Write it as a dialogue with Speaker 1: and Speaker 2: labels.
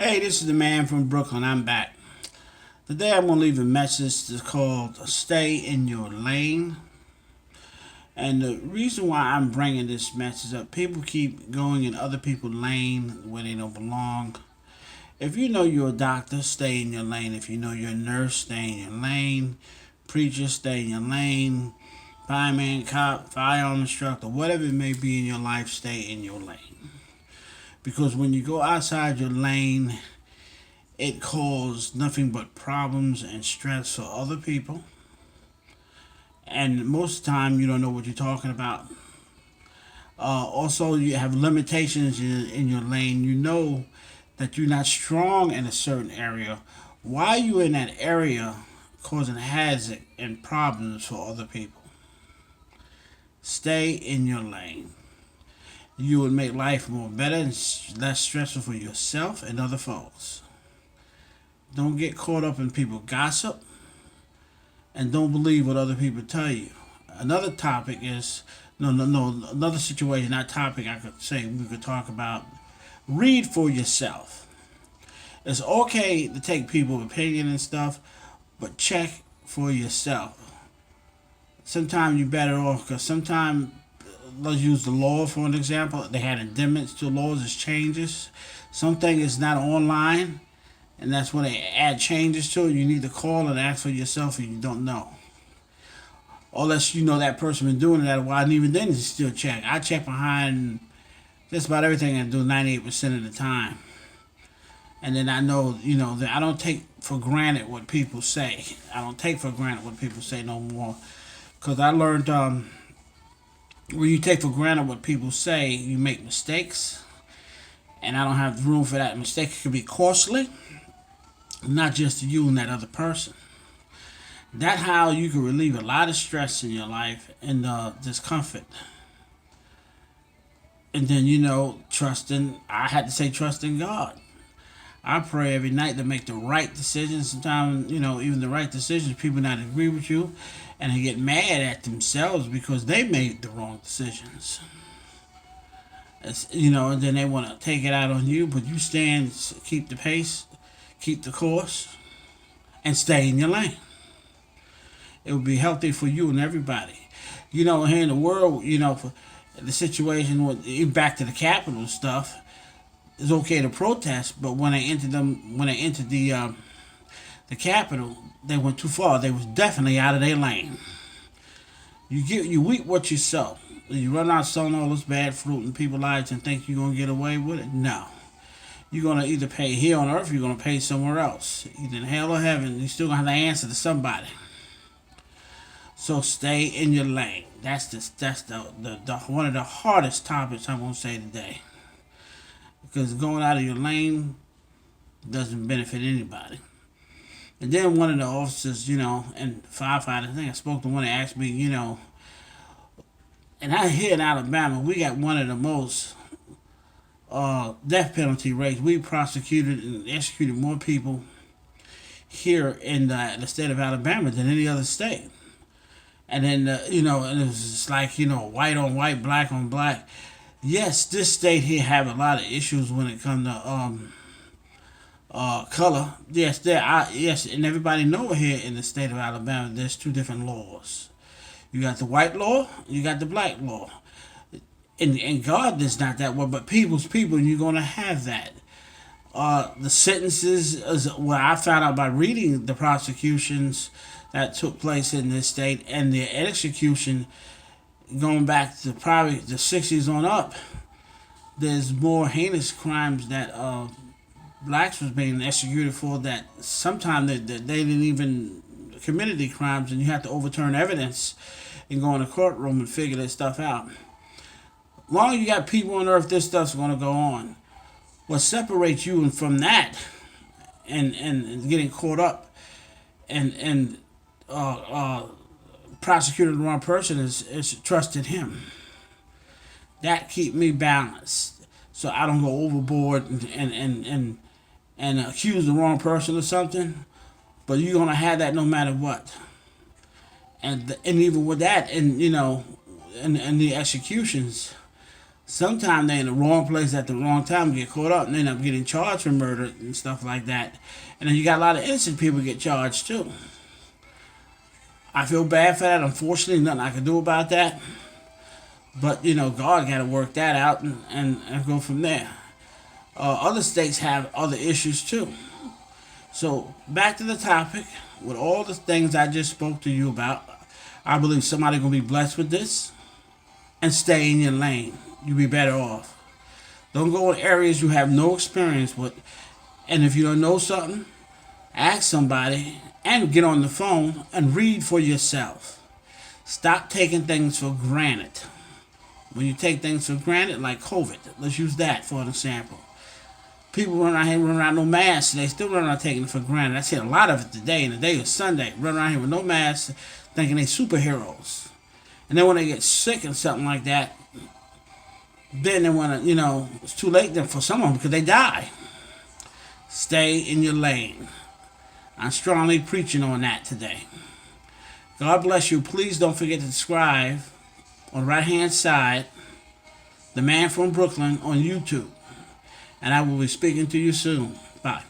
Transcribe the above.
Speaker 1: Hey, this is the man from Brooklyn. I'm back. Today I'm going to leave a message that's called Stay in Your Lane. And the reason why I'm bringing this message up, people keep going in other people's lane where they don't belong. If you know you're a doctor, stay in your lane. If you know you're a nurse, stay in your lane. Preacher, stay in your lane. Fireman, cop, firearm instructor, whatever it may be in your life, stay in your lane. Because when you go outside your lane, it causes nothing but problems and stress for other people. And most of the time, you don't know what you're talking about. Also, you have limitations in your lane. You know that you're not strong in a certain area. Why are you in that area causing hazard and problems for other people? Stay in your lane. You would make life more better and less stressful for yourself and other folks. Don't get caught up in people gossip and don't believe what other people tell you. Another topic is another situation, not topic I could say we could talk about. Read for yourself. It's okay to take people's opinion and stuff, but check for yourself. Sometimes you're better off because sometimes let's use the law for an example. They had amendments to laws as changes. Something is not online, and that's when they add changes to it. You need to call and ask for yourself if you don't know. Unless you know that person been doing that a while, and even then you still check. I check behind just about everything I do 98% of the time. And then I know, that I don't take for granted what people say. I don't take for granted what people say no more. Because I learned when you take for granted what people say, you make mistakes. And I don't have room for that. Mistakes can be costly, not just to you and that other person. That's how you can relieve a lot of stress in your life and discomfort. And then, I had to say trust in God. I pray every night to make the right decisions. Sometimes, even the right decisions, people not agree with you and they get mad at themselves because they made the wrong decisions. And then they want to take it out on you, but you stand, keep the pace, keep the course, and stay in your lane. It would be healthy for you and everybody. Here in the world, for the situation with even back to the Capitol stuff, it's okay to protest, but when they entered the Capitol, they went too far. They was definitely out of their lane. You reap what you sow. You run out selling all this bad fruit in people's lives and think you're gonna get away with it. No, you're gonna either pay here on earth, or you're gonna pay somewhere else, either in hell or heaven. You're still gonna have to answer to somebody. So stay in your lane. That's the one of the hardest topics I'm gonna say today. Because going out of your lane doesn't benefit anybody. And then one of the officers, and firefighters, I think I spoke to one that asked me, and here in Alabama, we got one of the most death penalty rates. We prosecuted and executed more people here in the state of Alabama than any other state. And then, and it was just like, white on white, black on black. Yes, this state here have a lot of issues when it comes to color. Yes, yes, and everybody know here in the state of Alabama, there's two different laws. You got the white law, you got the black law. And God is not that way, but people's people, and you're gonna have that. The sentences is what I found out by reading the prosecutions that took place in this state and the execution going back to probably the 60s on up. There's more heinous crimes that blacks was being executed for that sometimes they didn't even commit the crimes, and you have to overturn evidence and go in a courtroom and figure that stuff out. Long as you got people on earth, this stuff's going to go on. What separates you from that and getting caught up and prosecuting the wrong person is trusting him. That keep me balanced, so I don't go overboard and accuse the wrong person of something. But you're gonna have that no matter what. And even with that, and and the executions, Sometimes they're in the wrong place at the wrong time, get caught up, and end up getting charged for murder and stuff like that. And then you got a lot of innocent people get charged too. I feel bad for that. Unfortunately, nothing I can do about that. But God got to work that out and go from there. Other states have other issues too. So back to the topic. With all the things I just spoke to you about, I believe somebody gonna be blessed with this. And stay in your lane. You'll be better off. Don't go in areas you have no experience with. And if you don't know something, ask somebody and get on the phone and read for yourself. Stop taking things for granted. When you take things for granted, like COVID, let's use that for an example. People run around no masks. They still run around taking it for granted. I see a lot of it today, and the day was Sunday. Run around here with no masks, thinking they superheroes. And then when they get sick and something like that, then they want to, it's too late then for some of them because they die. Stay in your lane. I'm strongly preaching on that today. God bless you. Please don't forget to subscribe on the right-hand side, The Man from Brooklyn on YouTube. And I will be speaking to you soon. Bye.